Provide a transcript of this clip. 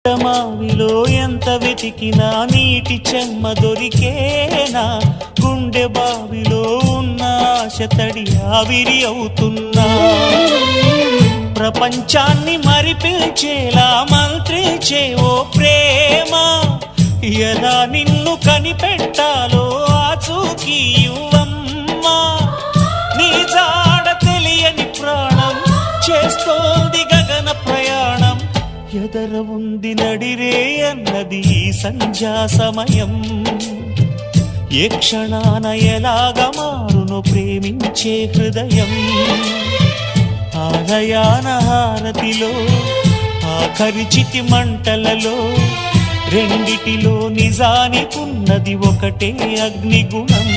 మావిలో ఎంత వెతికినా నీటి చెమ్మ దొరికేనా, గుండె బావిలో ఉన్న ఆశ తడి ఆవిరి అవుతున్నా, ప్రపంచాన్ని మరిపించేలా మంత్రించే ఓ ప్రేమ, ఎలా నిన్ను కనిపెట్టాలో ఆచూకీ ఇవ్వమ్మా, నీ జాడ తెలియని ప్రాణం చేస్తోంది గగన ప్రయాణం, ఎదర ఉంది నడిరే అన్నది ఈ సంధ్యా సమయం, ఏ క్షణాన ఎలాగ మారును ప్రేమించే హృదయం, ఆలయాన హారతిలో ఆఖరి చితి మంటలలో రెండిటిలో నిజానికున్నది ఒకటే అగ్నిగుణం.